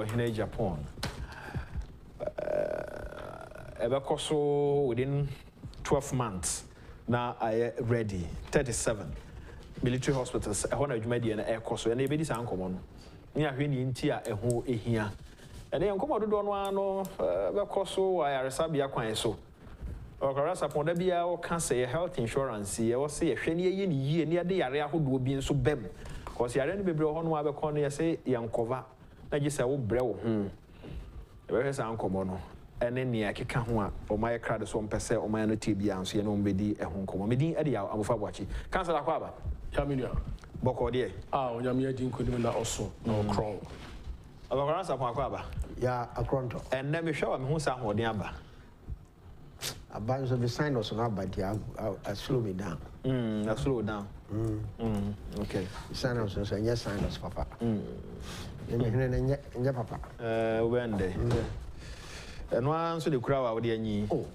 in Japan. Within 12 months, now I am ready. 37 military hospitals. I want to media and air course, and they be this uncommon. Near India, a whole here. And then come out to Donwano, Coso, I are Sabia Quine so. Or Carasa Pondabia or cancer health insurance, or say a shiny year near the area who will be so bem. Because you are any baby on one corner, say, young cover. I just say, oh, bro, Where is uncommon? And then near Kikahua, or my crowd is 1% or my TB, and see an ombedi a home common. Meeting Eddie, I'm for watching. Cancel a quaba. Yaminia. Bocodier. Ah, Yamia didn't could even also no crown. About Quaba. Yeah, a cronto. And let me show him who's out the number. A bunch of the sign was not, but I slow me down. I slow down. Okay. Sign us and yes, sign us, Papa. And your papa. When day. And once the crowd out there, oh,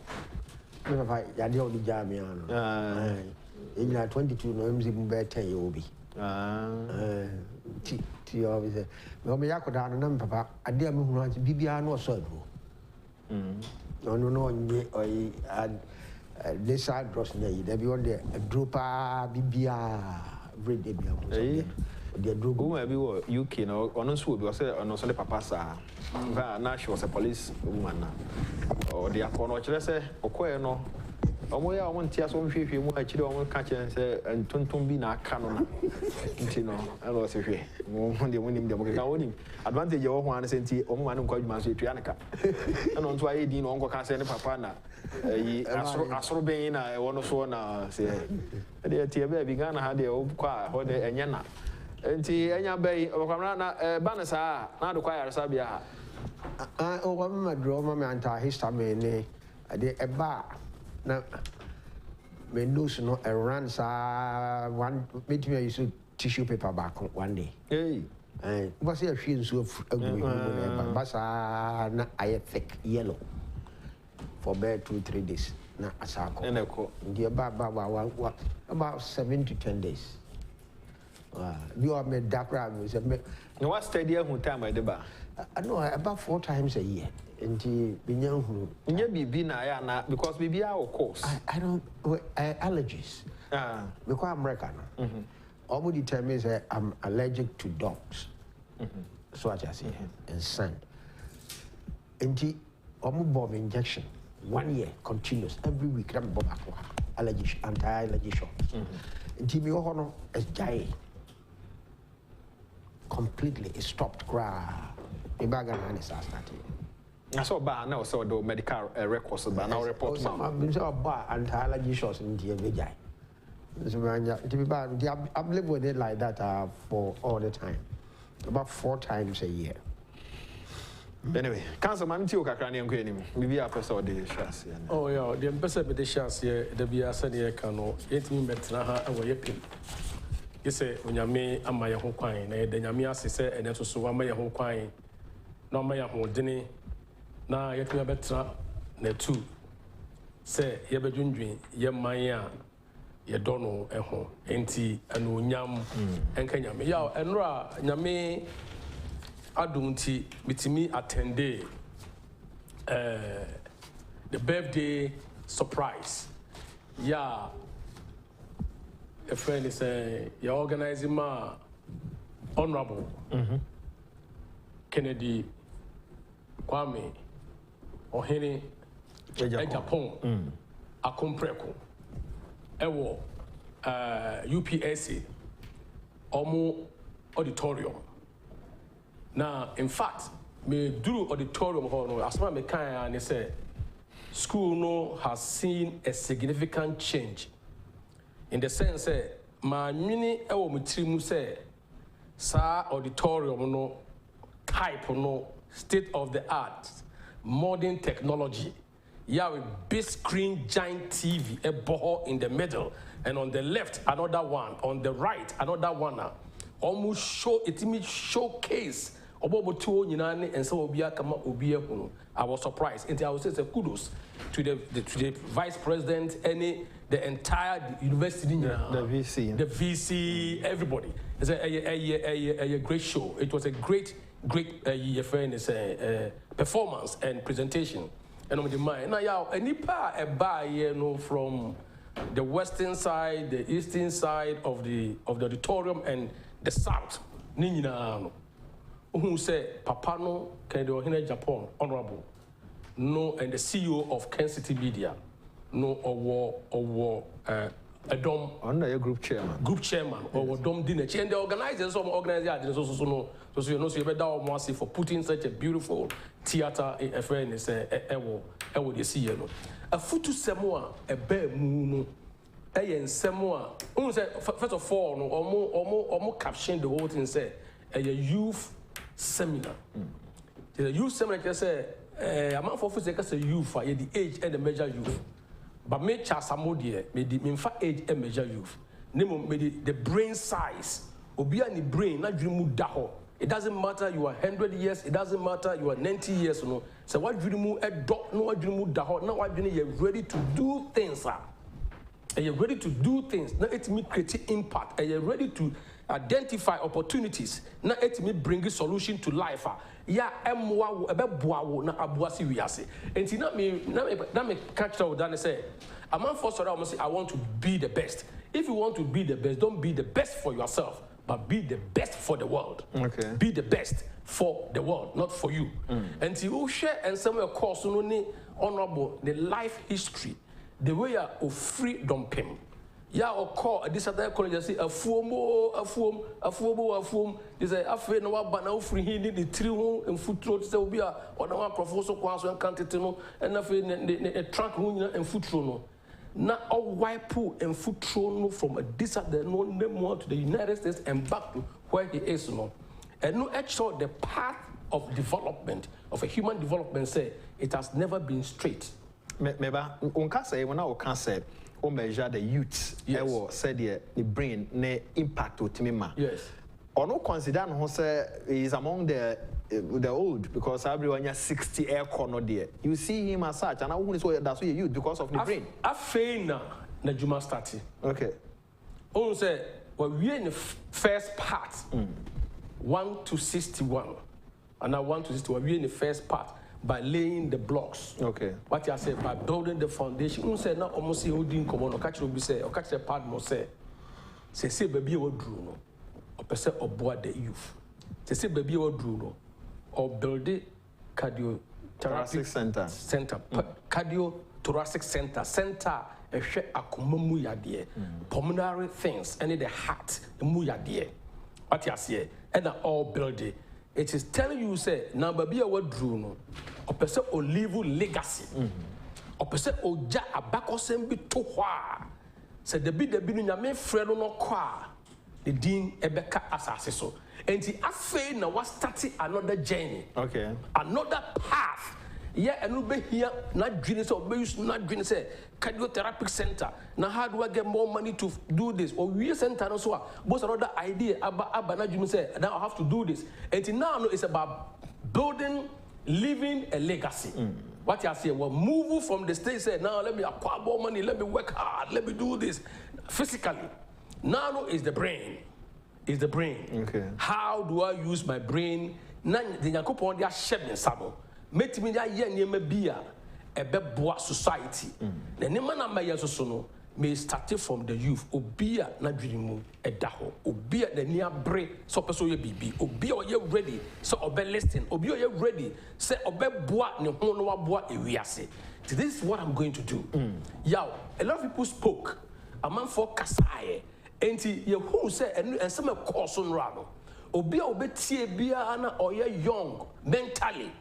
if I had the Jamian. In 22, no, I'm better, you will be. Tea officer. No, me, I could down a number, Papa. I dear Moon, Bibiano, so. No, this side dross nay, there be on the drooper, Bibia, read the the Drubu, UK, no, on school, was on Sunday Papa. Now she was a police woman. Or the Apono, or Queno. Or where I want tears on 50 more children catch and Tuntumbina canon. I was a when they win him, the winning. Advantage of one senti, or one called Master Trianica. And on why Dean Uncle Cassandra Papana. Asrobena, I want to now say. The tea began had the old choir, or the Enyana. And Enya Bay or Camrana Banasa, not the choir Sabia. Oh, my drama, my anti histamine, a bar. Now, me lose no a runs one meet me use tissue paper back one day. Hey, what's your shoes of a bassa? I thick yellow for bed 2-3 days. Na asako. And a co. Dear Baba, what about 7 to 10 days? You are made dark rabbits. No, what steady who time by the bar? I know about 4 times a year. And Binyan, because we be our course. I don't allergies. Because I'm American. Almost determines that I'm allergic to dogs. So I just say and sand. And the bomb injection 1 year continuous every week. I'm bomb allergy anti-allergy shot. And the honor is giant. Completely it stopped cry. The bag and is started. I saw bar now, so the medical records, but now report. I've been so bad anti-allergy shots in the VJ. I've lived with it like that for all the time, about 4 times a year. Anyway, cancer man, you can him. Maybe I press all the shots. Oh, yeah, the ambassador with the shots here, the BSA canoe, 8 minutes away. You say, when you may, am my home quine, then Yamia say, and that's so I'm my home quine. No, my home dinner. Na yet me betra na two say ye bedwundwen ye man a ye dono eho enti anu nyam enka nyame ya enra nyame adunti mitimi attende the birthday surprise ya a friend is you organizing ma honorable Kennedy Kwame Ohene Japan akompreko ewo UPSA omo auditorium na in fact me do auditorium ho no asma me kan and say school no has seen a significant change in the sense ma nwini ewo mutirimu say sa auditorium no type no state of the art modern technology. Yeah, with big screen giant TV, a boho in the middle, and on the left another one, on the right another one. Almost show it me showcase. And so I was surprised. And I would say kudos to the vice president, the entire university, the VC, everybody. It's a great show. It was a great great performance and presentation. And on the mind now, yeah, any part a buy from the western side, the eastern side of the auditorium, and the south. Nina, who say Papa no can do in Japan, honorable, no, and the CEO of Kencity Media, no, or a dom under your group chairman, or dom dinner, and the organizers of organizers also know. So you know, so you better almost for putting such a beautiful theater in a friend is would you see a foot to Samoa, a bear moon, and Samoa. First of all, or more caption the whole thing say a youth seminar. The youth seminar can say a man for a youth for the age and the measure youth. But make Chasamodie, made the infa age and measure youth. Nemo made the brain size, Obia ni brain, not dream daho. It doesn't matter you are 100 years, it doesn't matter you are 90 years, no. So what do you move a dot, no, what do you move daho, now what do you're ready to do things, sir. And you're ready to do things, now it me create impact, and you're ready to identify opportunities, now it me bring a solution to life. Yeah, emwa ebe boawo na abuasi wiase. Enti na me catch out that say, a man for sorry almost say I want to be the best. If you want to be the best, don't be the best for yourself, but be the best for the world. Okay. Be the best for the world, not for you. And you share and some of course no ni honorable the life history, the way of freedom pim. Yeah, or call this other college say a foam. They say after no one now free he need the tree and foot road say be a or no one professor kwaso and can't no and after the track and foot no. Now all wipe and foot no from a this other no more to the United States and back to where he is no. And no actually the path of development of a human development say it has never been straight. Maybe on can say when I can say or measure the youth, yes. Said the brain, ne impact to Timima. Yes. Or no consider no say is among the old because everyone has 60 air corner there. You see him as such, and I won't say that's why youth because of the brain. I fail na Juma starting. Okay. On say well we in the first part 1 to 61, and now 1 to 61 we in the first part. By laying the blocks. Okay. What you say by building the foundation. You say now almost you didn't come on. Or catch you say. Or catch the part more say baby what drew no. Or person or board the youth. Say baby what drew no. Or build the cardiothoracic center. Cardiothoracic center. A share akumamu yadie. Pulmonary things. And the heart. The mu yadie. What you say. And all build it. It is telling you say now baby what drew no. Or person or leave legacy. Or person or ja abakosem bi to hwa. Say the bi nyame frɛ no kwa. The din ebeka asase so. Enti afei na was starting another journey. Okay. Another path. Yeah, and we be here not dreaming so we use not dreaming say cardiothoracic center. Now how do I get more money to do this? Or we center also both another idea about na dreaming say now I have to do this. And now it's about building, living a legacy. What you say? Well, move from the stage say now let me acquire more money, let me work hard, let me do this physically. Now is the brain. Is the brain. Okay. How do I use my brain? Na the yakopon dia shebe sabo. Met me that year near Mabia, a beboa society. The name of my yasono may start from the youth, Obia Nadrimu, a daho, Obia the near break, so person ye be, Obia ye ready, so obe listening, Obia ye ready, say obe boa ne honoa boa ewiase. This is what I'm going to do. Yow, a lot of people spoke, a man for Kasaye, and ye who say, and some of course on Rado, Obia obetie bia ana or ye young mentally.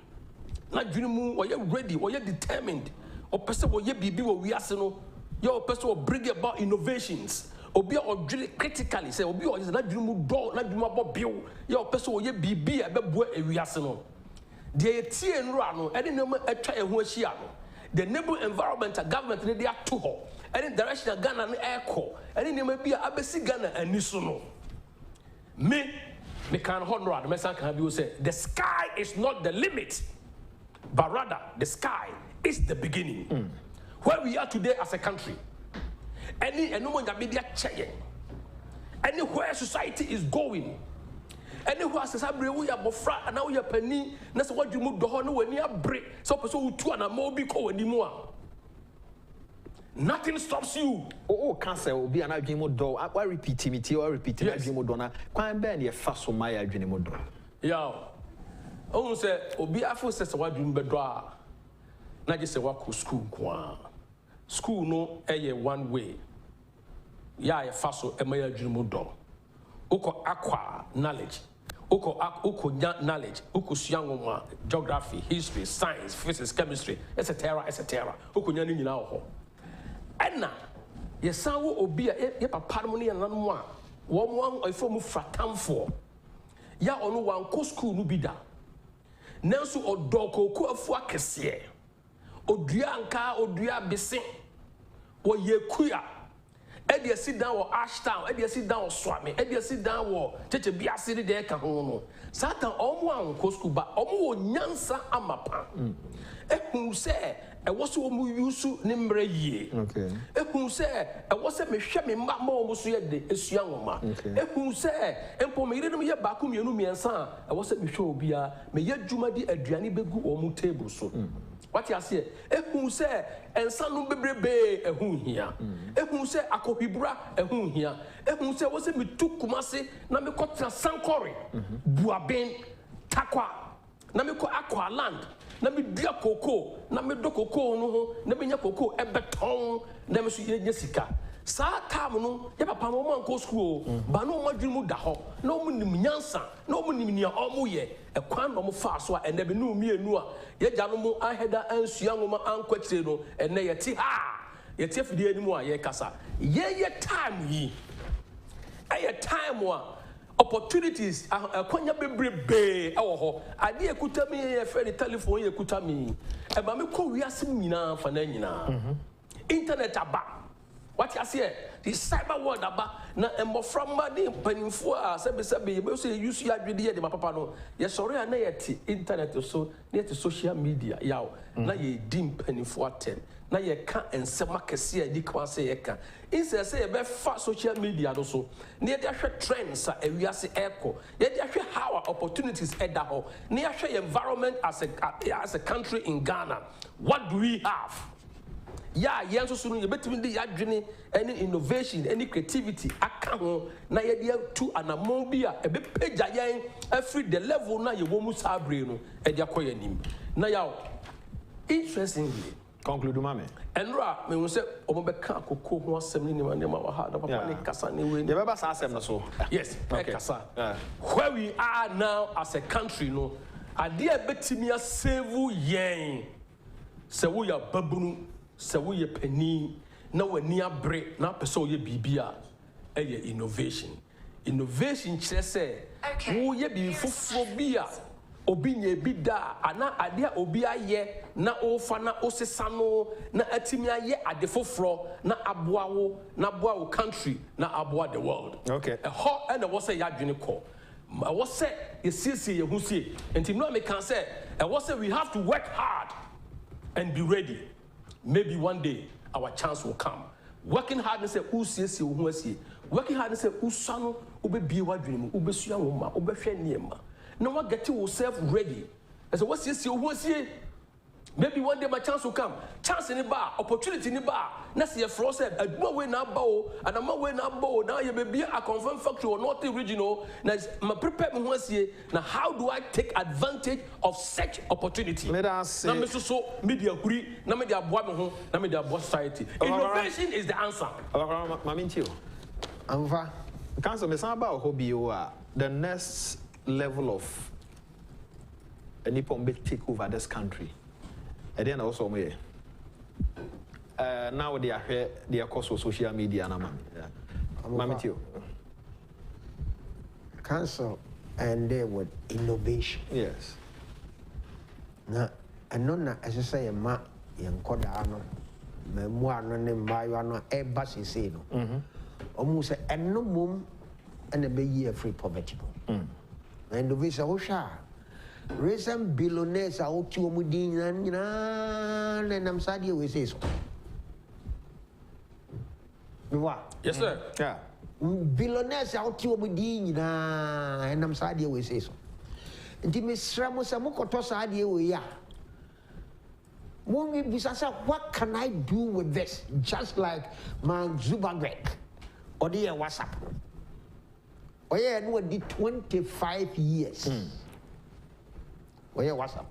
Na dream or you ready or you determined or person or you be we are no your person will bring about innovations or be or really critically say or be or is not dream door not dream about bill your person or you be a boy we are no the tea and run any number a try a no the neighbor environment government they are to her any direction Ghana and air core any name be a abesi Ghana and nisono me can honor the message can be say the sky is not the limit. But rather, the sky is the beginning. Where we are today as a country, any media changing, anywhere society is going, ɛne ho asesa bre wo ya bofra ana wo ya pani na se wadwumu do ho no wani abre so person utu ana ma obi ko wani mu a nothing stops you. Oh, cancer will be an adwene do. I repeat me, or repeat it. Adwene do na. Kwan ben ye fa so my adwene do. Yeah. Oh, say obi afo say wadwene be do a. Na je say wako school kwa. School no eye one way. Ya ye fa so e my adwene do. Uko aqua knowledge. Uko knowledge. Uko suanwoma geography, history, science, physics, chemistry, etc. Uko nya ni nyina ho. Enna yesan wo obi a ye papa no ne nanom a wo mo efo mu fratamfo ya ono wanko school no bi da nanso odokoko afu akese odua anka odua bese wo yekuya edi asi dan wo Ashtown edi asi dan wo Swami edi asi dan wo cheche biase de de ka ho no satan omo anko school ba omo wo nyansa amapa ehun se ɛwɔ sɛ wɔn yusu ne mmerɛ yie ehun sɛ ɛwɔ sɛ mehwɛ me mma ma wɔn so yɛ de esua nwoma ehun sɛ mpo me yere no yɛ baako mmienu mmiɛnsa a ɛwɔ sɛ mehwɛ obia meyɛ dwuma de aduane begu wɔn table so wate aseɛ ehun sɛ nsa no bebrebe ehun hia ehun sɛ akɔhibura ehun hia ehun sɛ ɛwɔ sɛ metu kumase na mekɔtena sankɔre buaben takwa na mekɔ akɔ land na me dua koko na me do koko no ho na me nya koko ebeton na me so ye sika saa time no ye papa mo man ko school ba no mo adwene mu da ho na mo nim nyansa na mo nim nia o mo ye ekwan no mo fa so a ene be no mienu a ye gya no mo aheda ansua ngoma ankwakire no ene ye ti ha ye ti afidie animu a ye kasa ye time yi aye time a opportunities akwanya bebrebe ewo ho ade ekuta mi ye fe ni telephone ye ekuta mi e ba me ko wiase nyina fa na nyina internet aba what you say the cyber world aba na embofra made panimfo a sebe ye be so use ya dwede ye de papa no ye sori na ye ti internet so na ye ti social media yawo na ye dim panimfo atem na ye ka ensema kese a di kwa se ye ka inse se ye be fa social media no so na ye de ahwe trends a ewiase eko ye de ahwe how opportunities eda ho na ye ahwe environment as a country in Ghana. What do we have? Yeah, yenso so no ye betimi de yadwene any innovation any creativity aka ho na ye de to anamon bi a ebe pagya yen every the level na ye wo mu sabre no e de akoya nim na yawo interestingly conclude mame enra me hu se omo be ka akoko ho asem ni ma wa ha da papa ni kasa ni we ye beba sa asem no so yes okay. Kasa where we are now as a country no ade a betimi a save yen se wo ya babunu se wo ye pani na wani abre na pese ye bibia eye innovation kyerɛ sɛ wo ye bi foforo bia obi nye bi da ana ade a obi aye na ofa na osesa no na atimi aye ade foforo na aboa wo country na aboa the world okay ho na wo say yadwene kɔ wo say yesiesie ye husie enti no me kan say wo say we have to work hard and be ready. Maybe one day our chance will come. Working hard and say usiesie wo hu asie working hard and say usano obebie wadwene mu obesua wo ma obehwe niema. Now get yourself ready. I said, what's this? Maybe one day my chance will come. Chance in the bar, opportunity in the bar. That's the frost said, a more way now bow, and a more way now bow. Now you may be a confirmed factory or not the original. Now, my prepared now, how do I take advantage of such opportunity? Let us say, now, Mr. So, media agree, now, media boy, now, media boy society. Innovation is the answer. Mamintio. Anva, Council, Miss Aba, hobby you are the next level of a Nippon big take over this country. And then also me. Now they are here, they are cost of social media and Mammy too. Council and they with innovation. Yes. Now, and none as I say a ma young codano, memoir no name by one a bassy say no. Almost a no mum and a be year free poverty. And the visa Osha. Recent billionaires are out to Mudin and I'm sad you say so. Yes, sir. Yeah. billionaires out here with na and I'm sad we say so. Nti mesra mo se mo koto saade we ya. When we say, what can I do with this? Just like Mark Zuckerberg or the WhatsApp. Oh yeah, no, the 25 years. Oh yeah, WhatsApp.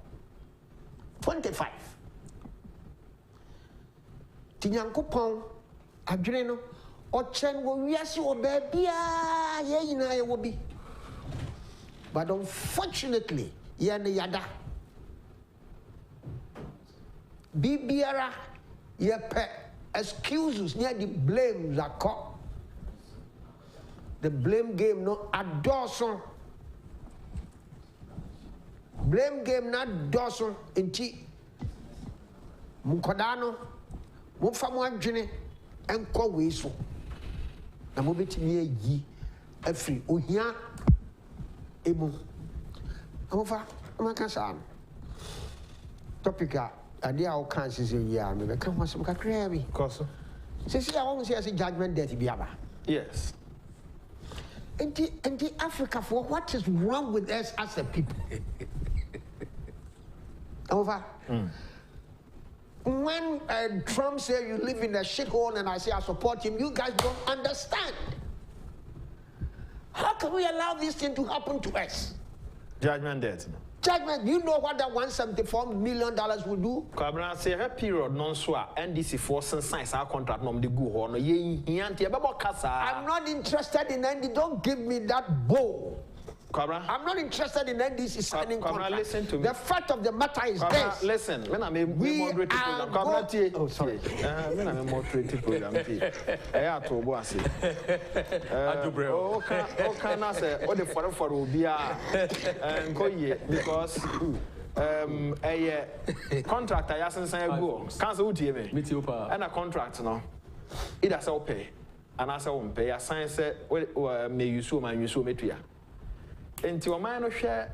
25. Tinyankopon adwene no ochen wo wiase wo baabia ye nyina ye wo bi. But unfortunately, ye ne yada. Bibiara ye pe excuses near the blame zakọ. The blame game no adorson. Blame game na adorson enti munkodano mo fa mo adwene enko we so. Na mo betimi ayi afri ohia emu. Amofa amaka sa topic ade a can say ya me can was some kakra bi cause say I won't say as judgment death bi aba. Yes. And the Africa, for what is wrong with us as a people? Over. When Trump said you live in a shithole and I say I support him, you guys don't understand. How can we allow this thing to happen to us? Judgment debt. Judgment, you know what that $174 million will do? Kabra say her period non so NDC force and signs our contract nom de go ho no ye hianti e bebo kasa. I'm not interested in NDC. Don't give me that bull. Kabra, I'm not interested in NDC signing contract. Listen to me. The fact of the matter is Kabra, this. listen, when I'm a moderated program, Kabra tie. Oh, sorry. When I'm a moderated program tie. To bo ase. O can I say o de for obi a go ye because contract I sensan go. Can say utie me. Me tie pa. And a contract no. Either say pay and I say pay. Ya sign say me use man use metua. Enti o man no hwe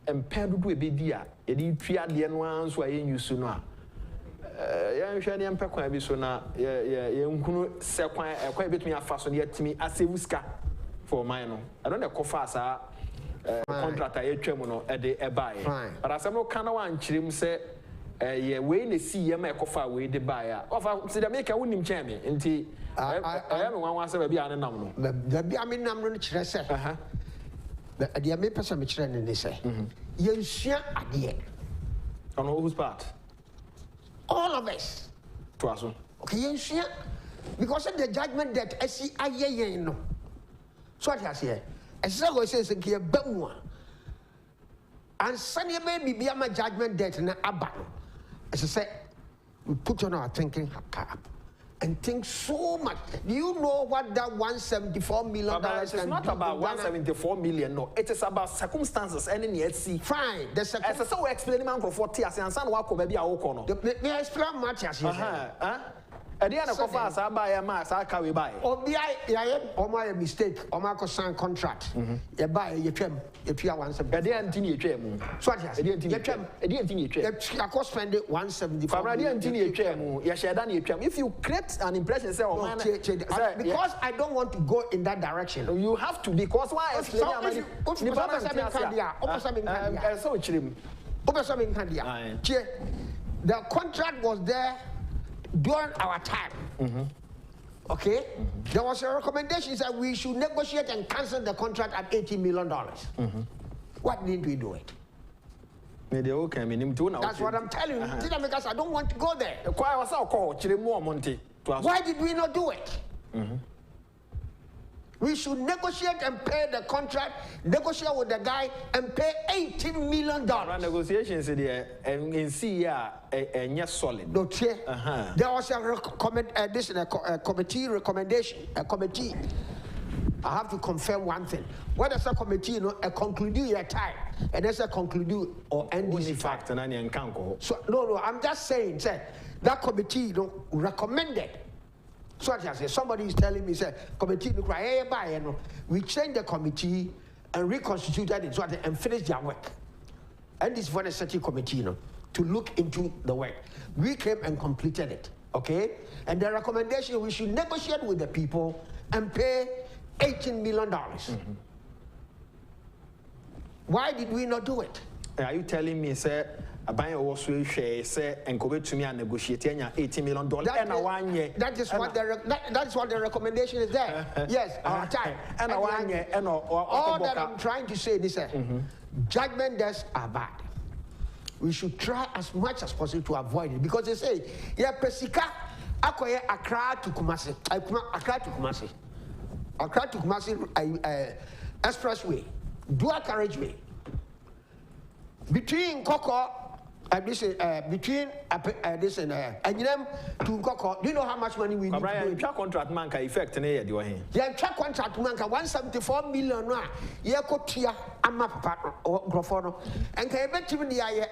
empa dudu ebedi a ye di twa de no anso a ye use no a ye hwe ne empa kwa bi so na ye nkunu se kwan ekwa betumi afa so ne yatimi asewu ska for man no I don't know fa sa contract a ye twam no e de e bae but asem no kana wan kirem se ye we na si ye ma ekofa we de bae a ofa se de make wonim cheme enti I me wan wan se ba bia ne nam no da bia me nam no kire se the ame person me kire ne say yensua ade on whose part all of us to aso okay yensua because of the judgment that asi aye no so what you say ese go say se ke ba mu and sane be bibia ma judgment debt na aba ese say we put on our thinking cap and think so much. Do you know what that $174 million it's not about 174 million, no. It is about circumstances and in the sea. Fine. The circumstances. So we explain man for 40 years and son wako baby a okono. They explain much as you say. At the end of us, I buy a mass, I carry buy. Or my mistake, or my sign contract. You buy your trim, if you are 174. I didn't think you trim. So I didn't think you trim. I could spend it 174. I didn't think you trim. You should have done your trim. If you create an impression, say, oh, man, because I don't want to go in that direction. You have to, because why? The contract was there during our time. Okay? There was a recommendation that we should negotiate and cancel the contract at $80 million. What did we do it? That's what I'm telling you. Because I don't want to go there. Why did we not do it? We should negotiate and pay the contract, negotiate with the guy and pay $80 million. Negotiations in C and yes solid. No, there was a committee recommendation. A committee. I have to confirm one thing. What is a committee? You know, a conclude your time, and there's a conclude or end this fact. So no, I'm just saying, that committee recommended. So what I say, somebody is telling me, say, committee, we changed the committee and reconstituted it and finished their work. And this for the certain committee, to look into the work. We came and completed it, okay? And the recommendation, we should negotiate with the people and pay $18 million. Why did we not do it? Are you telling me, sir, a buyer also say and go to me and negotiate $18 million? That is what the recommendation is there. Yes, our time. And all that I'm trying to say is judgment debts are bad. We should try as much as possible to avoid it, because they say, yeah, pesika akoye Accra to Kumasi, Accra to Kumasi expressway, dual carriageway between Koko. Between this and Anyam to Koko, do you know how much money we need? Brian, contract man can effect near the way. Yeah, track contract man can 174 million. Yeah, Kotia, Amapa or Grofono, and can bet to me the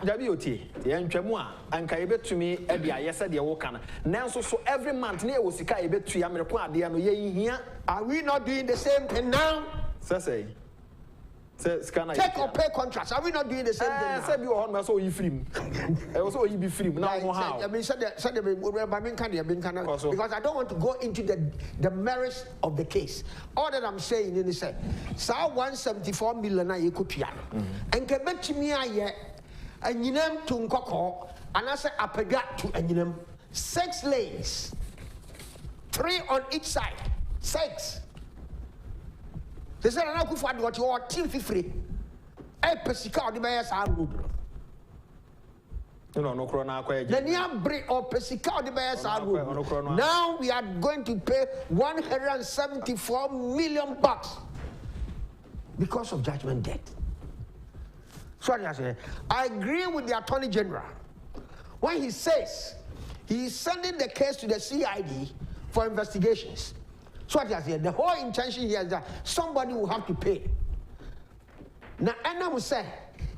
WOT, the Enchemua, and can bet to me Ebia, yes, the Wokan. Now, so every month near was a bet to Yamaqua, the Anoye here. Are we not doing the same thing now? Say. Take or pay contracts. Are we not doing the same thing? Said you are also you free. Also you be free. Now how? I mean, because I don't want to go into the merits of the case. All that I'm saying is say, "Sa 174 million you could piano, and can bet to me and you name to Nkoko, and I say Apega to and you name 6 lanes, 3 on each side, 6." They said, "I don't know what you are team free. I pesika the buyers are good. No corona. The near break or pesika the buyers are good. Now we are going to pay $174 million because of judgment debt." So I agree with the Attorney General when he says he is sending the case to the CID for investigations. So the whole intention here is that somebody will have to pay. Now, I will say,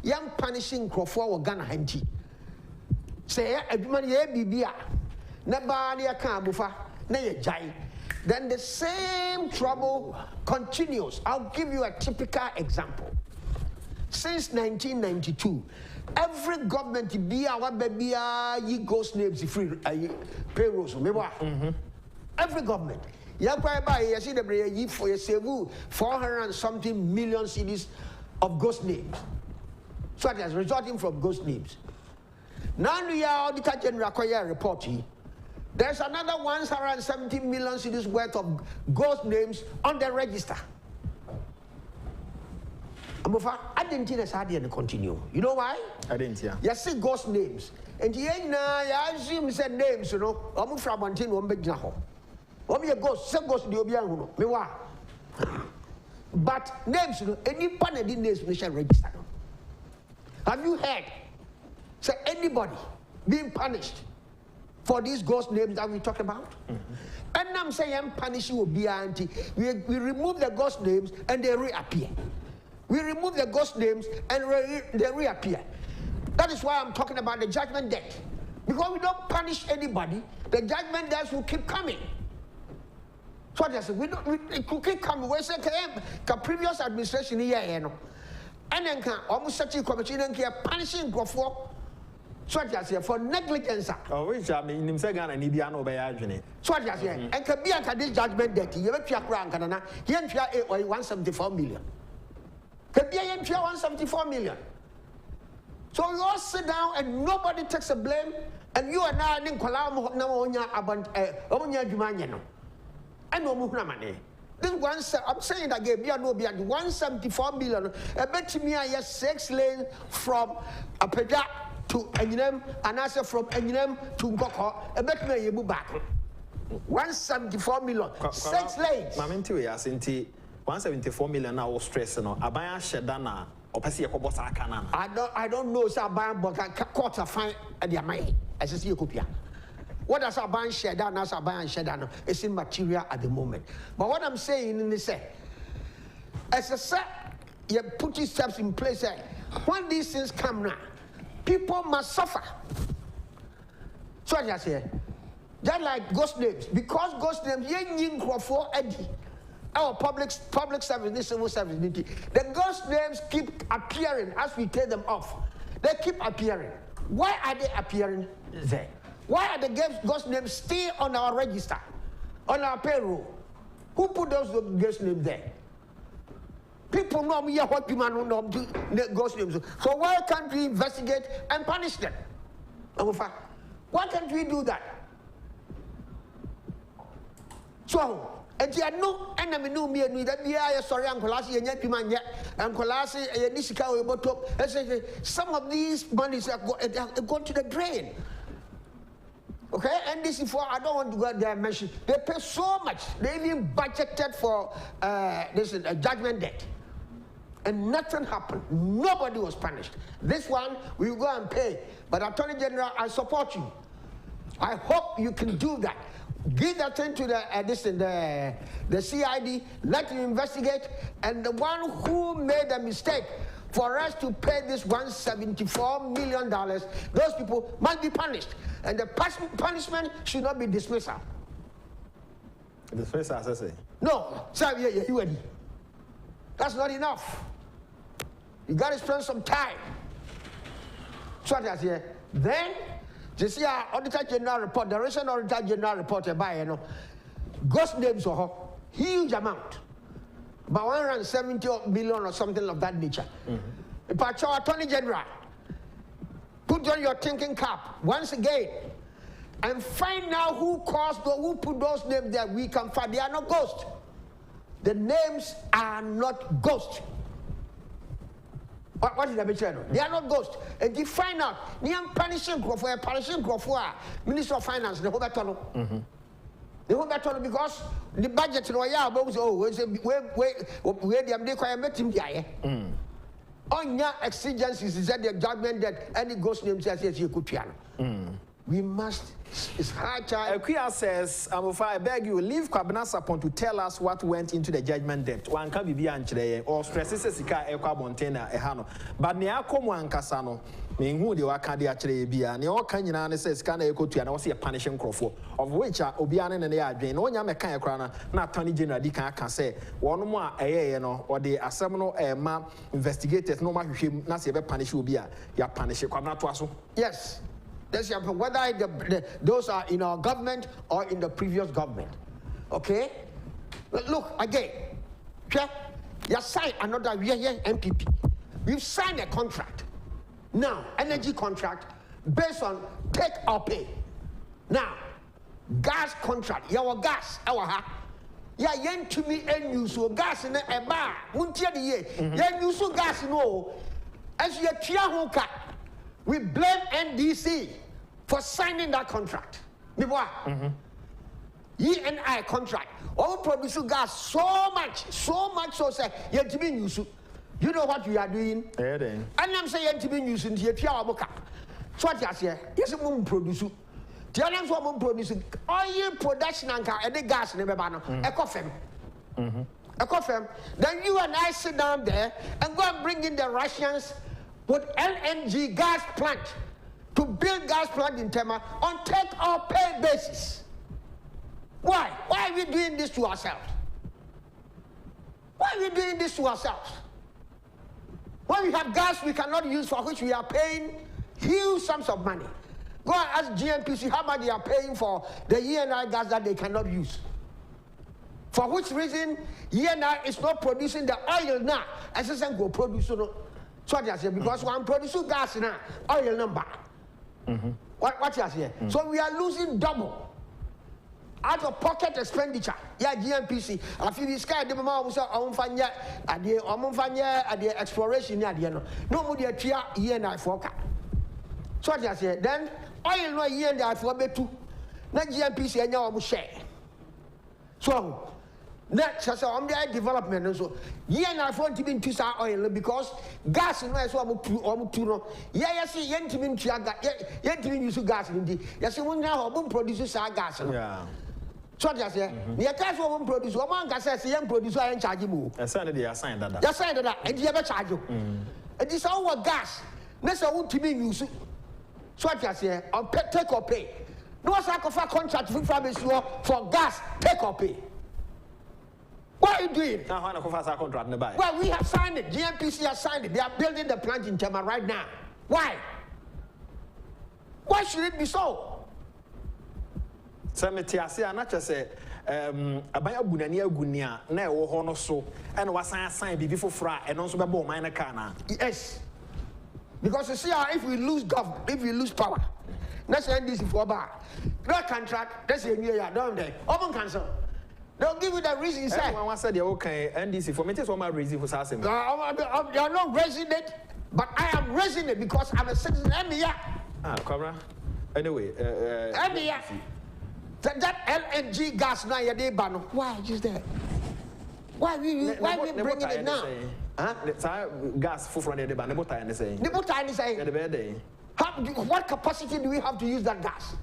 young punishing Crawford or Ghana Hanti. Say, everybody, Bibia, Nabadia Kambufa, Nayajai. Then the same trouble continues. I'll give you a typical example. Since 1992, every government be our baby, ye ghost names free payrolls. Every government. You see the for you save 400 and something million cedis of ghost names. So it is resulting from ghost names. Now we are Auditor General reporting. There's another 170 million cedis worth of ghost names on the register. I didn't think that's how they continue. You know why? I didn't, yeah. You see ghost names. And you assume said names, you know. I'm from one big now. But names, any panel names we shall register. Have you heard? Say anybody being punished for these ghost names that we talk about? And I'm saying punishing will be anti. We remove the ghost names and they reappear. We remove the ghost names and they reappear. That is why I'm talking about the judgment debt. Because we don't punish anybody, the judgment debts will keep coming. So it could keep coming. We say the previous administration here, and then almost such a commission and punishing Crawford. So for negligence. Oh, which I mean, him say Ghana need no by agony. So and can be a this judgment debt. You have a crown, Canada. He and 174 million. Can be a 174 million. So we all sit down and nobody takes a blame, and you and I didn't call out and no more money. This one, I'm saying that gave me no be 174 million. I bet me I have 6 lanes from Apega to Enyem, and I said from Enyem to Nkoko. I bet me you move back. 174 million. 6 lanes. Mamma to ya sinti 174 million now stress no. Abaya shedana opesi yakobosa kanana. I don't know sir Abaya but quarter fine at the money. I see you copy. What does a ban share down as a ban share down? It's immaterial at the moment. But what I'm saying is, as a set, you put these steps in place. When these things come now, people must suffer. So I just say, just like ghost names, because ghost names, you for Eddie, our public service, this civil service, the ghost names keep appearing as we take them off. They keep appearing. Why are they appearing there? Why are the ghost names still on our register, on our payroll? Who put those ghost names there? People know me what people know the ghost names. So why can't we investigate and punish them? Why can't we do that? So, and you know, and I know me and that we are sorry, Uncle Lassie and yet man yet, Uncle Lassie and Nisika Boto. Some of these monies are going to the drain. Okay, and this is for I don't want to go there and mention. They pay so much. They even budgeted for this is a judgment debt, and nothing happened. Nobody was punished. This one we will go and pay. But Attorney General, I support you. I hope you can do that. Give that thing to the CID. Let him investigate, and the one who made a mistake for us to pay this $174 million, those people must be punished. And the punishment should not be dismissal. Dismissal, as I say? No, sir, yeah. That's not enough. You got to spend some time. So that's here. Then, you see our Auditor General report, the recent Auditor General report by, ghost names are huge amount. About 170 million or something of that nature. But your Attorney General, put on your thinking cap once again and find out who put those names there. We can find. They are not ghosts. The names are not ghosts. What is the picture? They are not ghosts. And you find out, they are punishing for Minister of Finance, the whole battle. The whole battle because the budget in Royal Bones, where they met him here. On your exigencies is that the judgment that any ghost name says you could piano. We must, it's high time. Equia says, I beg you, leave Kwabena upon to tell us what went into the judgment debt. One can be anchor or stresses a sika equa montana ehano. But neako one casano, mean who the Wakadi actually be, and your canyon says, can echo to and see a punishing crowfo, of which are Obian and the Adrian, no yama can crana, not Attorney General Dika can say, one more a or the seminal ma investigators, no matter him, not ever punish you be a punish a. Yes. Whether those are in our government or in the previous government. Okay? Look, again. You signed another MPP. We've signed a contract. Now, energy contract based on take or pay. Now, gas contract. Your gas, our yeah, yen to me and you so gas in a bar. Won't you the yen you so gas no as you tia we blame NDC for signing that contract. E&I contract. All produce gas so much so say you to be used. You know what we are doing? And I'm saying to be used in the Pia Boka. So what you say? Yes, we produce. The other one produce oil production and the gas in the Babano. Ecofem. Then you and I sit down there and go and bring in the Russians with LNG gas plant to build gas plant in Tema on take or pay basis. Why? Why are we doing this to ourselves? Why are we doing this to ourselves? When we have gas we cannot use for which we are paying huge sums of money. Go and ask GNPC how much they are paying for the E&I gas that they cannot use. For which reason E&I is not producing the oil now. As I said, go produce no. So what you say? Because one produce gas now, oil number. What you say? So we are losing double out of pocket expenditure. Yeah, GNPC. I feel this guy the mama was on fanya at the exploration near the end. No more the tria E&I forecast. So what you say? Then oil no E&I for betu. Na GNPC and now share. So next, as I'm the development, and so I want to be into oil because gas in my swamp to yes, yen to be yen to use gas in the yes, one now produces our gas. Yeah. So I say, the gas won't produce one gas as young producer and charge you. I signed that. Just signed that, and you ever charge you. And this our gas. Next, I want to be used. So I say, I'll take or pay. No sacrifice contract for gas, take or pay. What are you doing? Well, we have signed it. GNPC has signed it. They are building the plant in Tema right now. Why? Why should it be so? Samitiasi, not just say abaya bunani agunia na ewo ho no so and wasan assign bibi foforo a eno nso bebo man na car na. Yes. Because you see how if we lose government, if we lose power, that's NDC for bar. That contract, that's a new year, don't they? Open cancel. They'll give you the reason. Say, everyone said they're okay. NDC for me, it's one reason for Sassy. They are not raising it, but I am raising it because I'm a citizen. Cobra. Anyway, that LNG gas now, you did ban. Why is that? Why we bringing it now? Gas full from the ban. The boat is saying. What capacity do we have to use that gas?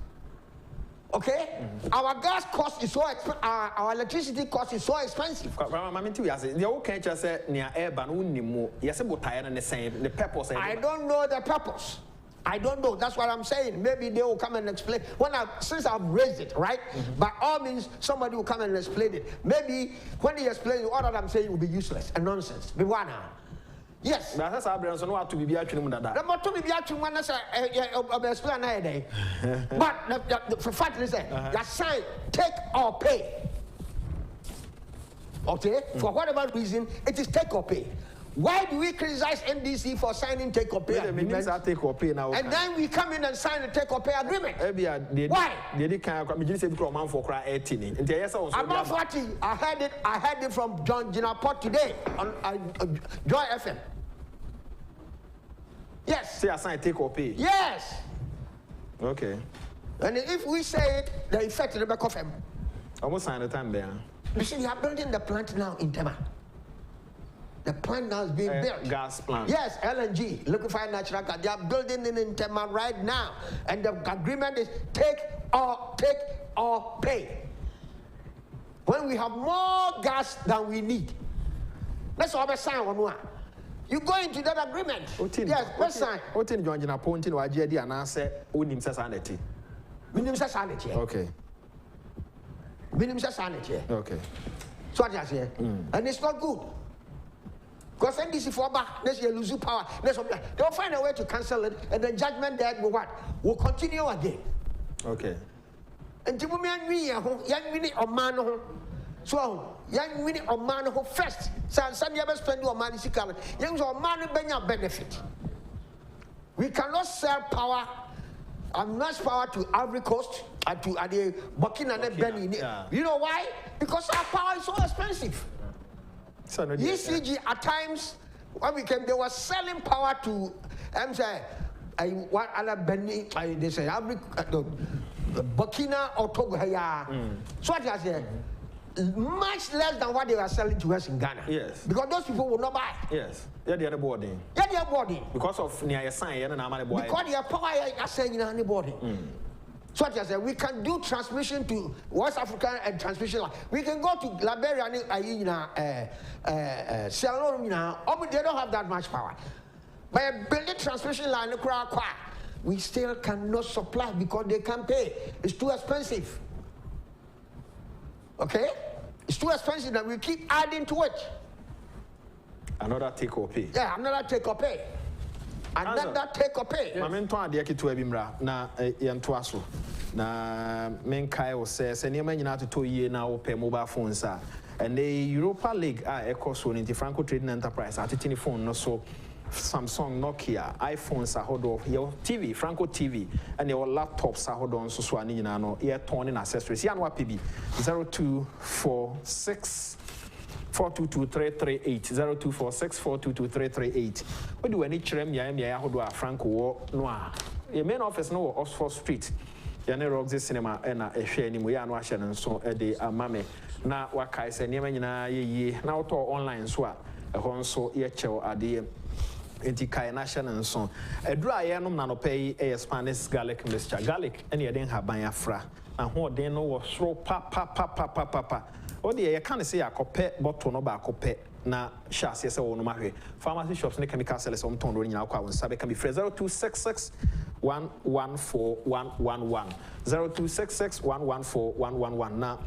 Okay, our gas cost is so expensive. Our electricity cost is so expensive. The old catcher said near air ban unimo. Yes, about tire and the same. The purpose. I don't know the purpose. I don't know. That's what I'm saying. Maybe they will come and explain. Since I've raised it, right? By all means, somebody will come and explain it. Maybe when he explains, all that I'm saying will be useless and nonsense. Yes. That's our brains on what to be actually that. The more to be actually one as explain day. But the fact is that you sign take or pay. Okay? For whatever reason, it is take or pay. Why do we criticize NDC for signing take or pay agreement? Take or pay now. And then we come in and sign a take or pay agreement. Why? They can't come. You say because man for cry 18. About 40. I heard it from John Jinaport today on Joy FM. Yes. Say I sign take or pay. Yes. Okay. And if we say it, the effect of the back of him. Almost sign the time there. You see, they are building the plant now in Tema. The plant now is being built. Gas plant. Yes, LNG, liquefied natural gas. They are building it in Tema right now. And the agreement is take or pay. When we have more gas than we need. Let's all sign one. You go into that agreement. Yes, let's sign. What in John Appointing or JD and answer Unim Sanity? Minimum sanity. Okay. Minimum sanity. Okay. So what I say. And it's not good. Because NDC for back, next year lose power. They'll find a way to cancel it, and the judgment there will what? Will continue again. Okay. And young winning or man. So young winning or man who first. Some never spend your money. Young or man benefit. We cannot sell power and much power to Ivory Coast and to the Burkina and Benin. Yeah. You know why? Because our power is so expensive. So ECG at times when we came, they were selling power to what other Benin? They say Burkina or Togo. So what I say, much less than what they were selling to us in Ghana. Yes. Because those people will not buy. Yes. Yeah, they are the boarding. Yeah, they are boarding. Because of near sign, because their power is saying in the boarding. So what I said, we can do transmission to West Africa and transmission line. We can go to Liberia and Sierra Leone now. They don't have that much power. By building transmission line, we still cannot supply because they can't pay. It's too expensive. Okay? It's too expensive that we keep adding to it. Another take or pay. Yeah, another take or pay. Another take or pay. Mamento adeki to ebimra na yantoaso. Na menkai o se niema nyina to ye na ope mobile phones a. And the Europa League so in the Franco Trading Enterprise atitini phone no so Samsung, Nokia, iPhones ahodo, your TV, Franco TV, and your laptops ahodo so so ani nyina no ear turning accessories. Yanwa PB 0246 422-338 0246-422-338. What do any chrem ya ahodo a Franco no a. The main office no Oxford Street. Yane Roxy Cinema na ehwe ni mu ya no ahye nso de amame na wakai se niema nyina ye na auto online so a ehon nso ye chew ade enti kai na ahye nso edura ye no na no pay Spanish garlic mixture garlic ene ye den haban afra na ho den no wo soro pa o de ye kan se yakope bottle no ba akopɛ na hyase se wo no mahwe pharmacy shops ne chemical sellers on ton do nyina kwa won sabe can be 0266 114-111 0266-114-111 na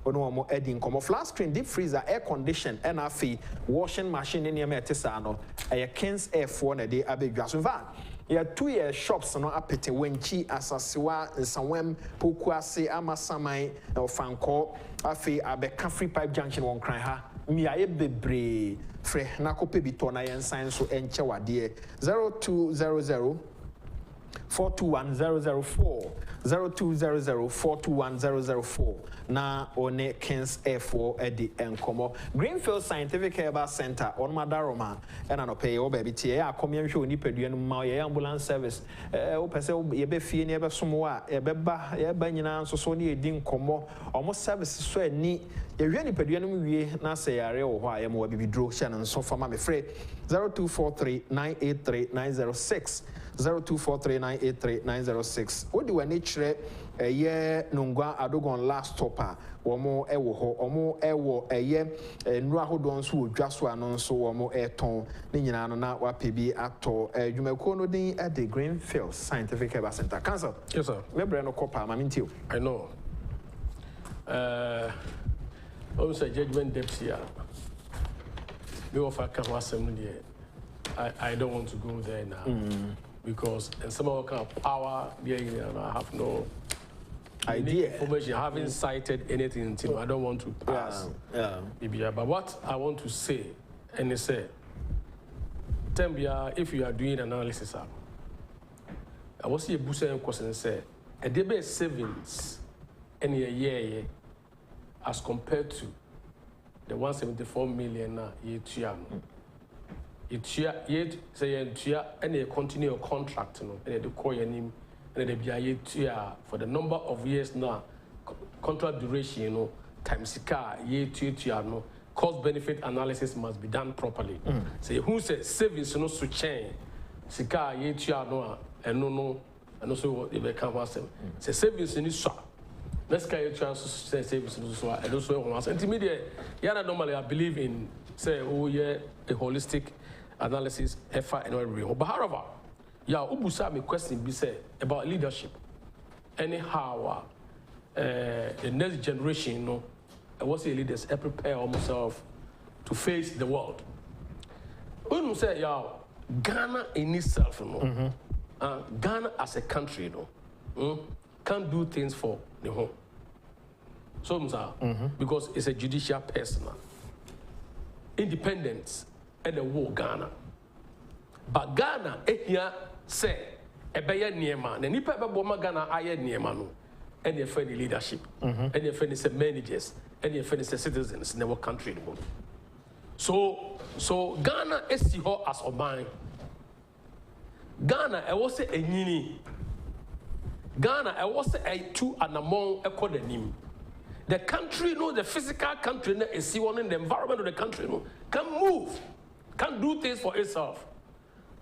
ono mo edin komo flat screen deep freezer air condition and afi washing machine ne niam etesa no Kens Air 4 na de abedwa so va Yeah, 2 year shops no apete wenchi asasiwa nsawem pokuase amasamai ofanko afi abeka free pipe junction won kran ha miaye bebre fre na kope bito na yensan so enche wade 0200 421 004 0200 421 004 na one Kens F4 edi enkomo Greenfield Scientific Herbal Center on Madaroma ena no pay o baby tie ya akomye hwe oni padua no ma ye ambulance service o pese ye be fie ne ye be somo a ye be ba ye ba nyina nso so ne edi nkomo omo service so ani ye hwe ni padua no wie na se yare wo ho a ye mo wa bibidro hye no nso fama me frɛ 0243983906 0243983906 wodi wani kyerɛ ɛyɛ nungwa adogon last stopper wɔn ɛwɔ hɔ wɔn ɛwɔ ɛyɛ nnuro ahodoɔ nso wɔ dwa so ano nso wɔn ɛtɔn ne nyinaa no na wapɛ bi atɔ dwumakuo no din ɛde Greenfield Scientific Herbal Center cancel. Yes sir. mɛbrɛ no kɔ paa maame ntio. I know. Also judgment depth here. We offer come assembly. I don't want to go there now because and some of kind of power there and I have no idea information. I haven't cited anything until I don't want to pass. Yeah. But what I want to say and they say, Tembia, if you are doing analysis, I was see a Busa question say a debate savings any a year as compared to the 174 million year. Yet say and a continual contract, and the coin and the BIA for the number of years now, contract duration, time sika, no cost benefit analysis must be done properly. Say who says savings no to change, sika, no, and no, and also they become ourselves. Say savings in this let's get a say savings in this and also once. Intermediate, normally I believe in say, oh yeah, a holistic analysis effort and everything. But however, ubusa me question be say about leadership. Anyhow, the next generation, I was say leaders prepare themselves to face the world. When you say Ghana in itself, Ghana as a country, can't do things for the home. So because it's a judicial person, independence. And the war Ghana. But Ghana, here say, a bayer near man, and if ever Boma Ghana, I had near man, and your friendly leadership, and your friendly managers, and your friendly citizens in our country. So Ghana is the whole as of mine. Ghana, I was a nini. Ghana, I was a two and among a codenim. The country, the physical country, is see one in the environment of the country, can move. Can't do things for itself.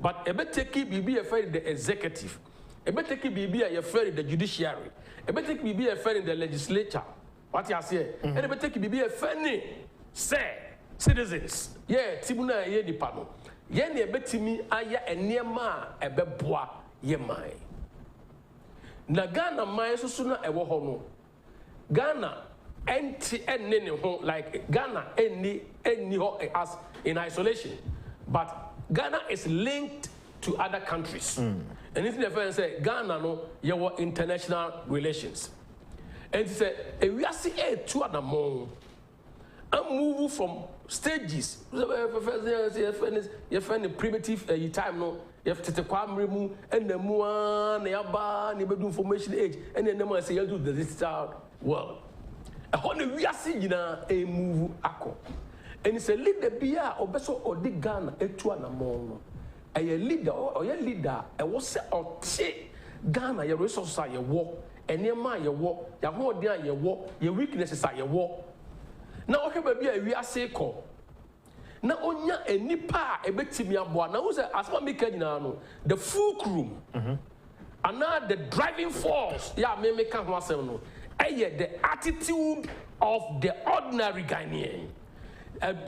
But a better keep be afraid the executive. A better keep be afraid the judiciary. A better keep be afraid the legislature. What you say? And a better keep be afraid say citizens. Yeah, Tibuna ye di pano. Ye ne better me aya enema a beboa ye mai. Na Ghana mai so suna e wo hono. Ghana enti enne ho like Ghana any ho as in isolation, but Ghana is linked to other countries. And if you say Ghana no your international relations, and he said we are see a two and more and move from stages. You find primitive time no. You have to remove and the one nearby neighborhood information age, and then the say you do the digital world. We are seeing a move ako. And it's a leader be a obeso or the Ghana etu anamon. A leader or a leader, I was say or Ghana, your resources are your war, and your mind your war, your whole day your war, your weaknesses are your war. Now, okay, we are say call. Now, onya a nipa a betimia boa. Now, as one make the fulcrum, and now the driving force, me make myself know. The attitude of the ordinary Ghanaian.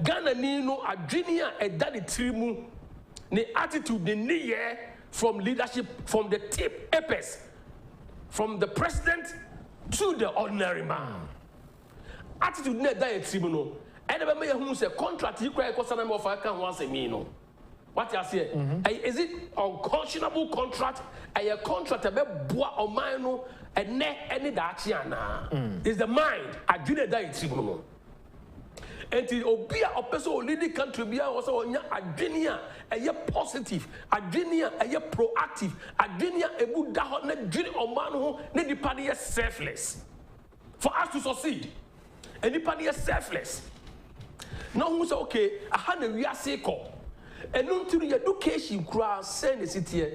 Ghana no a junior a daddy trimu the attitude the near from leadership from the tip apes from the president to the ordinary man. Attitude ne that trimu no. And the who say contract you cry because of I can once a me no. What you say? Is it unconscionable contract? A contract about boa or mino and ne any dachiana? Is the mind? I didn't die in and to obia or person leading country be also on adrenia, a year positive, adrenia, a year proactive, adrenia, a good dahot, net dream or man who need the party is selfless. For us to succeed, and the party is selfless. Now who's okay? I had a real sequel. And until the education crowd send the city.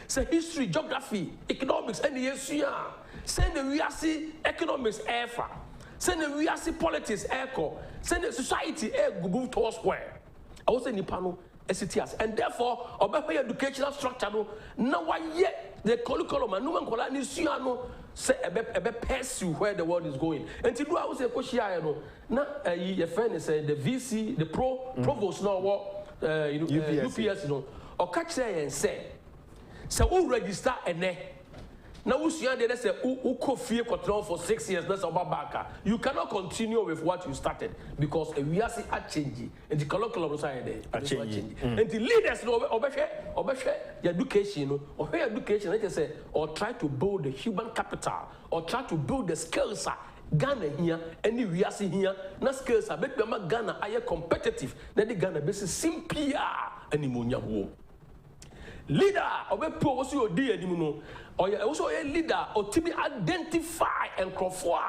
Say history, geography, economics, and the SUA. Send the real economics effort. Send the real politics echo. Send the society go towards where. I was in the panel SCTS. And therefore, obey educational structure no one yet the curriculum and no one call any SUA say a pass you where the world is going. And to do I was a question, no, your friend say the VC, the provost now what. UPS, or catch say and say, so who register and ne? Now, who's the other say, who could control for 6 years? That's about back. You cannot continue with what you started because we are seeing a change and the curriculum side are changing. And the leaders know education, or her education, let us say, or try to build the human capital, or try to build the skills. Ghana here, any we are seeing here, na skills are better than Ghana are competitive. Then the Ghana basis simply any munya wo. Leader of a pro was your dear or also a leader or to be identify and crofwa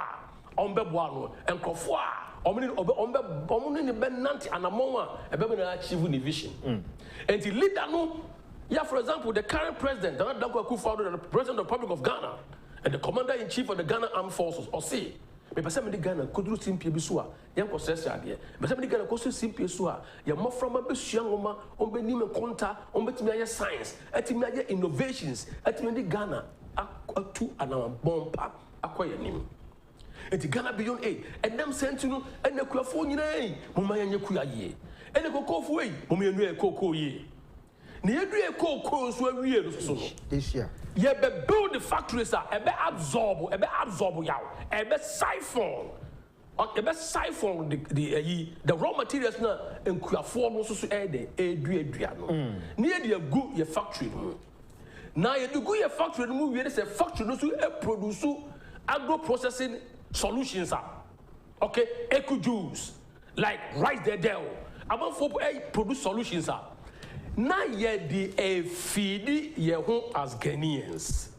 on Bebuano and crofwa on the Benanti and a moment a baby achieving vision. And the leader no, yeah, for example, the current president, the president of the Republic of Ghana, and the commander in chief of the Ghana Armed Forces, or see. But some of the Ghana could do simply be sure, young process idea. But some of the Ghana could simply sure, you're more from a bit young woman, on Benim and Conta, on Betimaya science, at Timaya innovations, at the Ghana, a two and a bomb acquire him. And the Ghana beyond aid, and them sentinel, and the California, Mumaya Kuya ye, and the Coco way, Mumia Coco ye. Near Coco were weird this year. Yeah, but build the factories are a bit absorb, yaw, a bit siphon, or a bit siphon the raw materials now and form also to add a Adriano. Near the good your factory. Now you do good your factory, move here, a factory to produce agro processing solutions. Okay, eco juice, like rice there. About for produce solutions. Now ye di feed ye home as Ghanaians.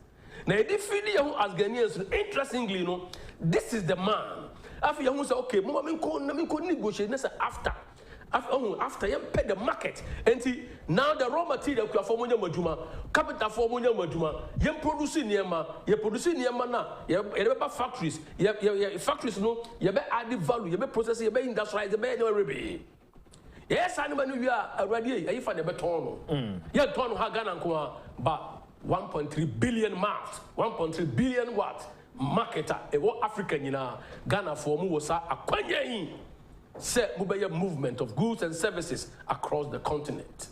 Now ye feed ye home as Ghanaians. Interestingly, you know, this is the man. After you say, okay, mama me ko negotiate. After you pay the market, and see now the raw material you for money maduma, capital for money maduma. You producing niema na. You be factories. You factories no. You be adding value. You be processing. You be industrialized. You be anywhere. Yes, I know we are already. I find a beton. Yeah, ton Hagana but 1.3 billion marks, 1.3 billion what marketer. A what African Ghana for Musa acquiring set movement of goods and services across the continent.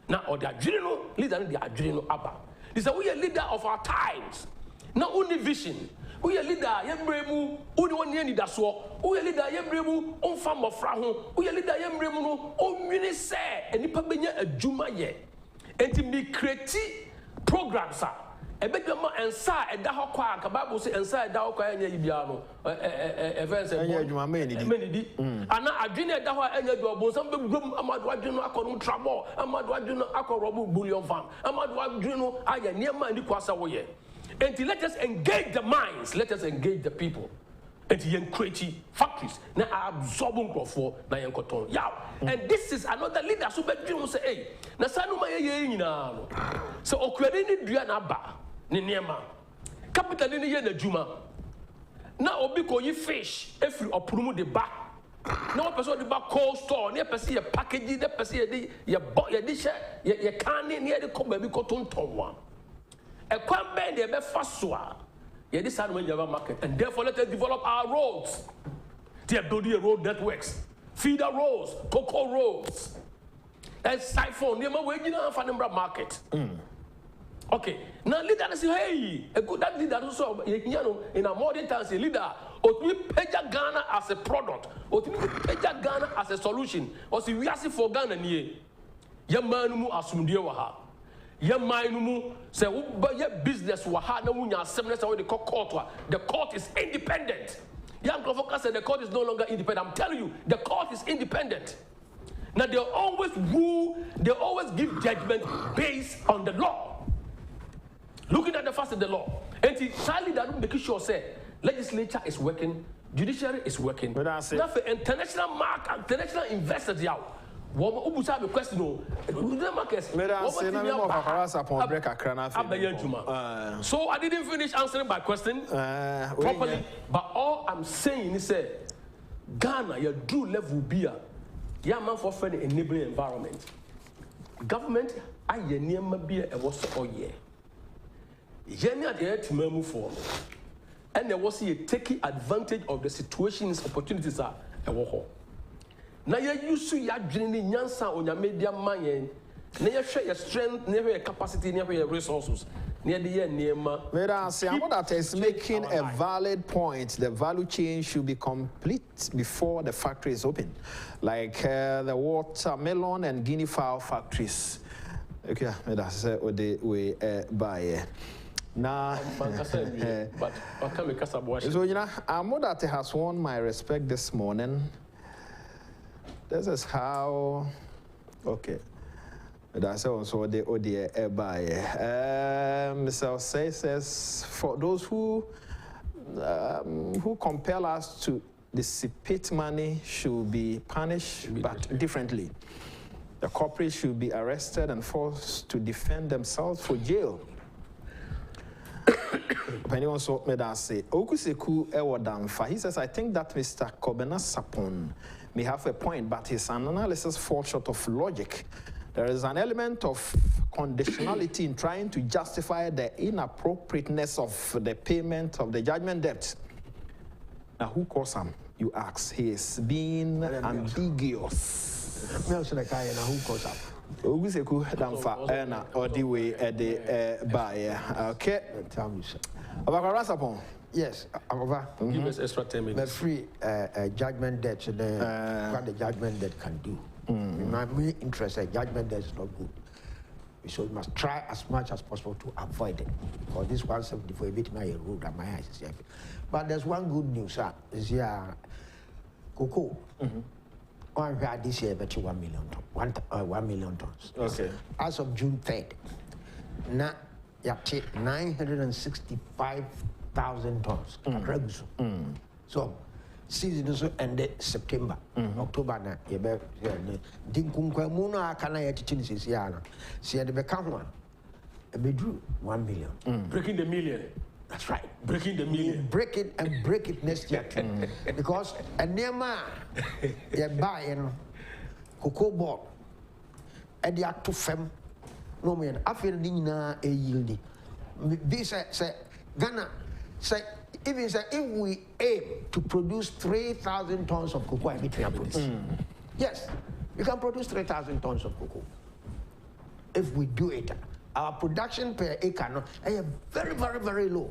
Now, or the Adreno leader, the Adreno Abba. This is we are leader of our times. Not only vision. We are leader, Yembremu, Udon Yenidaso, we are leader, Yembremu, on farm of Fraho, we are leader, Yembremu, on Munise, and Nipabenya a Juma ye. And to be creative programs, a better man and sa and Dahokwa, Kababu say and sa Dahokwa and Yabiano, events and many. And now I didn't Dawa and your some big room, Amadwajino, Akon Trabo, Amadwajino, Akorobu Bullion Farm, Amadwajino, I am near my Niquasa. And to let us engage the minds, let us engage the people. And to create factories. Now absorbing for Nayankoton. Yeah. And this is another leader. So bedroom say, hey, na sanu maye na. So okwere ni dua na ba ni niema. Capital ni ye na juma. Na obi ko yi fish every opurumu de ba. Na one person de ba cold store, na person ye package, na person ye dish ye can ni de ko ba bi ko tonton. A quan bend the best faswa. Yeah, this is the market, and therefore let us develop our roads. They building road networks, feeder roads, cocoa roads, and siphon. Near my way, you know, Fanembra market. Okay, now leaders say, hey, a good leader also, you know, in a modern times, a leader, or to pay Ghana as a product, or to pay Ghana as a solution, or see we ask for Ghana near. Ye man mu asumdie wa ha. Ye man mu say ye business wa ha na wunya asem na say we court. The court is independent. Young Professor said the court is no longer independent. I'm telling you, the court is independent. Now they always rule, they always give judgment based on the law. Looking at the facts of the law. And Charlie that make sure say legislature is working, judiciary is working. Now for international international investors out. What ubusa be question no. So I didn't finish answering my question properly. But all I'm saying is Ghana, your true level be a man for friend enabling environment. Government I near be a was all year. Yenya the to move for. And there was taking advantage of the situations, opportunities are a war. Now you use your dreaming nyansa on your media man. Now you share your strength, never your capacity, never your resources. Near the end, near ma. That is making a valid point. The value chain should be complete before the factory is open, like the watermelon and guinea fowl factories. Okay, that's the way by. Now, so you know, Amodate has won my respect this morning. This is how, okay. That's also the ODA by Mr. Osei says for those who compel us to dissipate money should be punished, but differently. The culprits should be arrested and forced to defend themselves for jail. Anyone saw me that say Okuseku Ewadamfa. He says, I think that Mr. Kobena Sapon may have a point, but his analysis falls short of logic. There is an element of conditionality in trying to justify the inappropriateness of the payment of the judgment debt. Now, who calls him? You ask. He is being ambiguous. Who calls him? Oguseku Damfa Ena Odiwe Ede Baye. Okay. Tell me, sir. Abakarasapon. Yes, give us extra 10 minutes. The free judgment debt, what the judgment debt can do. In my main interest, judgment debt is not good. So we must try as much as possible to avoid it. Because this 174 a bit my road at my eyes. But there's one good news, sir. Is here cocoa. One this year, bet you 1 million tons. 1 million tons. Okay. As of June 3rd, now you take 965,000 tons. So, season also ended September, October. Na you be dinkunkwa muna kana ya teaching this year. See the become one. Be drew 1 million. Breaking the million. That's right. Breaking the million. Break it and break it next year too. Because a nema you buy and cocoa board and the act to fem no man. I feel na a yield. This say Ghana say even say if we aim to produce 3,000 tons of cocoa, yes, we can produce 3,000 tons of cocoa. If we do it, our production per acre is very, very, very low.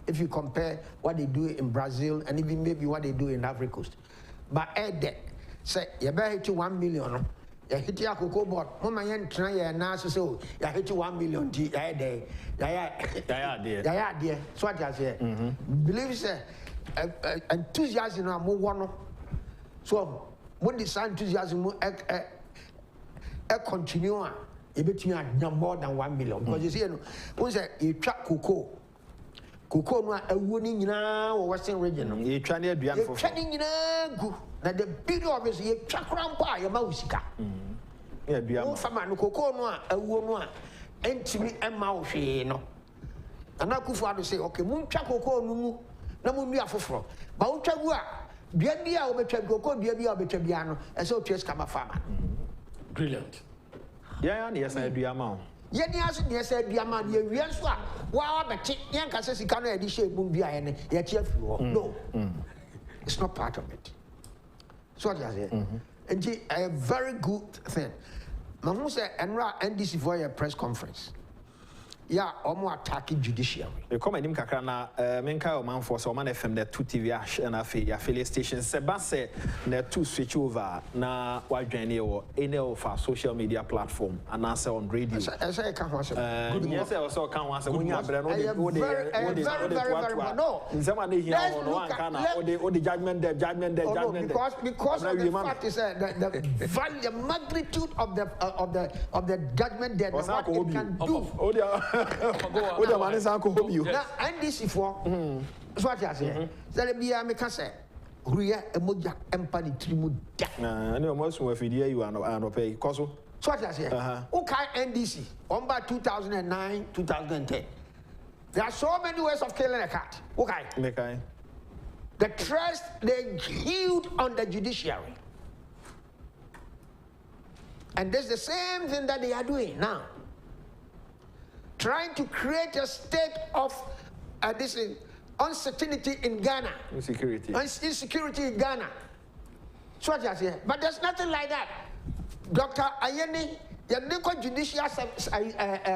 If you compare what they do in Brazil and even maybe what they do in Ivory Coast. But say you better hit 1 million. You hit your cocoa board. Mama yen try your nurse so you hit 1 million. Yeah. So what I say. Believe say enthusiasm na mo one. So when this enthusiasm continue. You bet you more than 1 million. Because you see, when you track cocoa no a winning now Western region. You try to do it. Training now the beauty of it, you track around by your mousika. Yeah, do you no cocoa no a woman and to me and mouse, no. And I could father say, okay, moon track cocoa no moon for. But Biabia will be cocoa, Biabia will be Biano, and so just come a farmer. Brilliant. Yeah, yes, I do amount. Yes, I do amount. Yes, wow, but Yanka says he can't edition Bumbia and yet no, it's not part of it. So what I say, and a very good thing. Mamu said, and NDC for a press conference. yeah, almost attacking judiciary. We come in Kakrana, Menka or man for so man FM the 2 TV ash and affiliate stations. Sebase the 2 switch over na wajani or any of our social media platform and answer on radio. I say I can't answer. Yes, I also can't answer when you have no. Someone here one can or the judgment there, judgment. Because of the fact is that the value, the magnitude of the judgment there, what it can do. What the man is uncle you. Now, and this is for so what I say. There be a mekase. Huria emoja empani trimu da. I know most of you are no pay. Koso. So what I say. Okay, NDC on by 2009, 2010. There are so many ways of killing a cat. Okay. The trust they hewed on the judiciary. And that's the same thing that they are doing now. Trying to create a state of this uncertainty in Ghana. Insecurity in Ghana. So what I say. But there's nothing like that. Dr. Ayeni, the judicial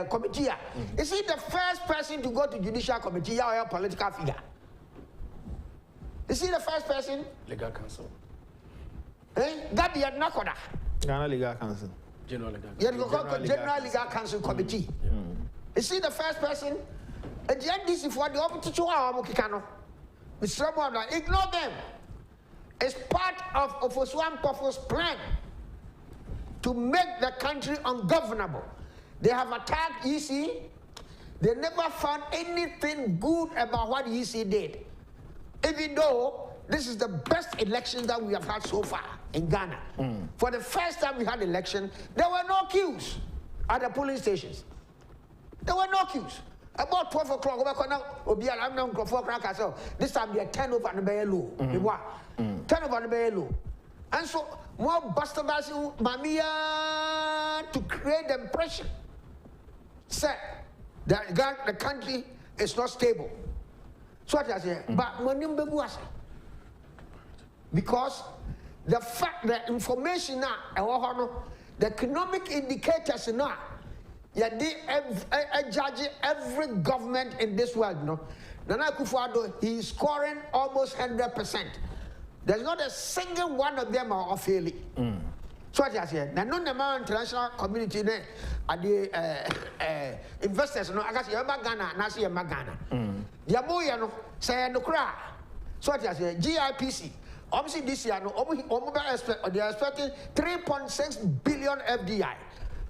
committee, is he the first person to go to judicial committee or a political figure? Is he the first person? Legal counsel. Gabi had Nakoda. Ghana Legal Council. General Legal Council Committee. Is he the first person? And the NDC for the opportunity to ignore them. It's part of Oswan Pofo's plan to make the country ungovernable. They have attacked EC. They never found anything good about what EC did. Even though this is the best election that we have had so far in Ghana. For the first time we had election, there were no queues at the polling stations. There were no queues. About 12 o'clock, this time they are 10 over the bay low. 10 over the bay low. And so, more bastardizing Mamia to create the impression that the country is not stable. So what I say, but because the fact that information now, the economic indicators now, judge every government in this world, Nana Akufo-Addo, he is scoring almost 100%. There's not a single one of them are failing. So what I say, now none of the international community are the investors. No, I guess you're Ghana, now see you're Ghana. Yamoya no say no cry. So what I say, GIPC. Obviously this year they are expecting 3.6 billion FDI,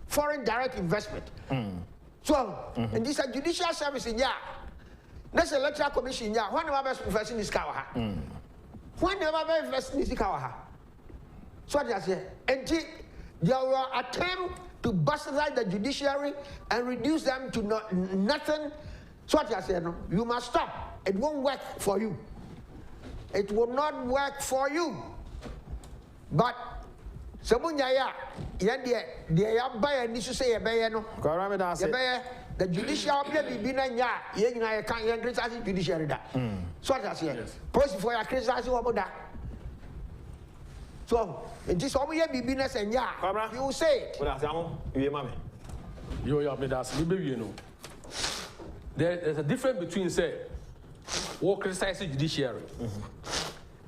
foreign direct investment. So and this is a judicial service in that's a electoral commission when the best profession is kawaha. When the best invest in kawaha. So what I say, and there were attempt to bastardize the judiciary and reduce them to nothing. So what I say, no, you must stop. It won't work for you. It will not work for you. But Sabunya, the judicial judiciary. So what I say, post for your criticizing about that. So, it is all we have business and you say it. There's a difference between say who criticize the judiciary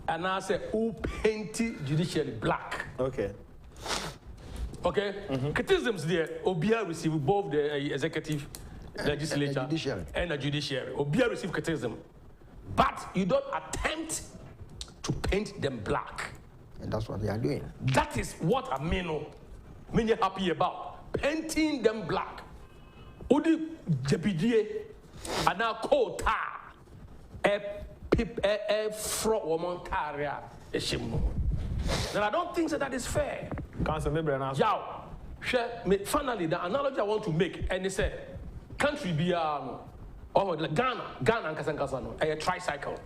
and I say who paint judiciary black. Okay. Criticisms there, Obia receive both the executive, legislature, and the judiciary. Obia receive criticism, but you don't attempt to paint them black. And that's what they are doing. That is what I mean happy about. Painting them black. Odi jebidie ana kota fraud woman career eshim. Then I don't think that is fair. Finally, the analogy I want to make, and they said, country be Ghana and Kasankasano, a tricycle.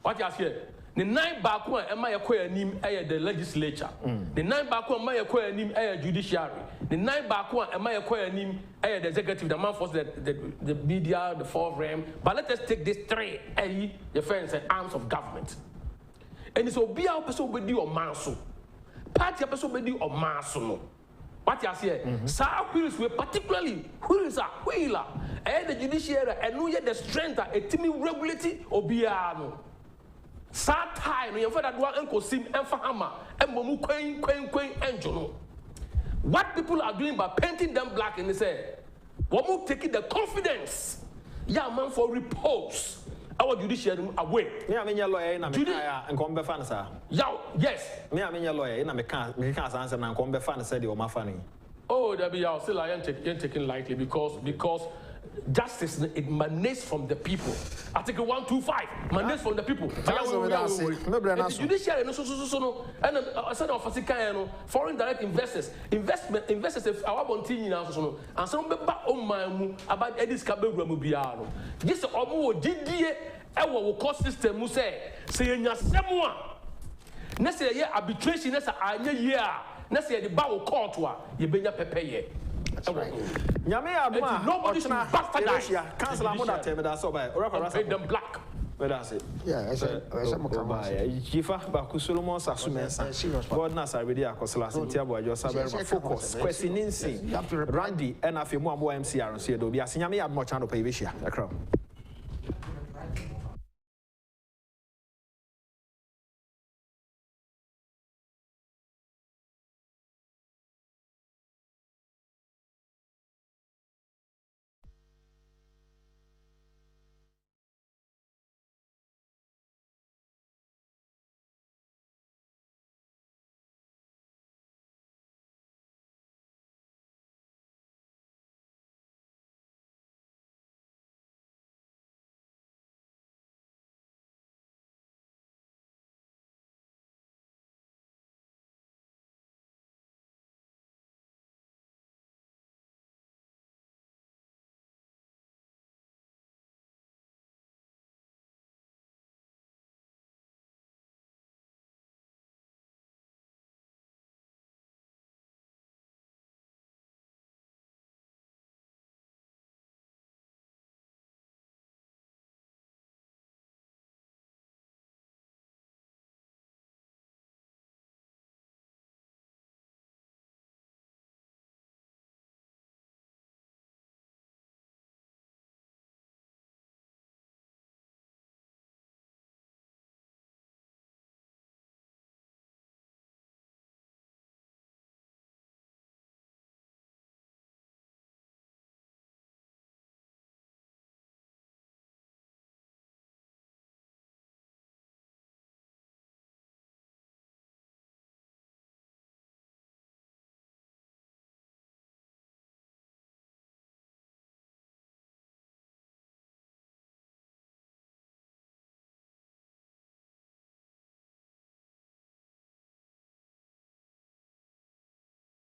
What you ask here? The 9 back one, am I acquire him the legislature? The 9 back one, am I acquire him judiciary? The 9 back one, am I acquire him the executive, the man force, the media, the fourth realm? But let us take these 3 defense and arms of government. And it's be our person with you or maso. Party person with you or maso. What you say? Sir, wheels were particularly wheels are wheeler. And the judiciary and no yet the strength a team regulate obiano. Sad time, you for that one uncle sim and fahama and momu queen and jono. What people are doing by painting them black and they say, Wamu taking the confidence, yeah man for repose. Our judiciary away. Me, I mean your lawyer in America and come be fan, sir. Yes. Me, I mean your lawyer in America answer and come be fan said you my funny. Oh, there be still I ain't taking lightly because justice it emanates from the people. Article 125 emanates from the people. Judiciary no and said of foreign direct investors our bontin now so and some beba on my about Edis Kabegura Mubiano. This omo DDA ewo court system mu say nya semwa na say ye arbitration na say anya year na say the ba wo court wa ye benya pepeye. Nyame adoma nobody should bastardize. Cancel amoda tell me that so by paint them black. Where that's it. Yeah, I said Jifa Baku Solomon Sasumensa. God Nasa already akosala Cynthia Boajo Saber focus. Questioning Randy and Afimo MCR and Sia do be as Nyame admo channel pay Visha.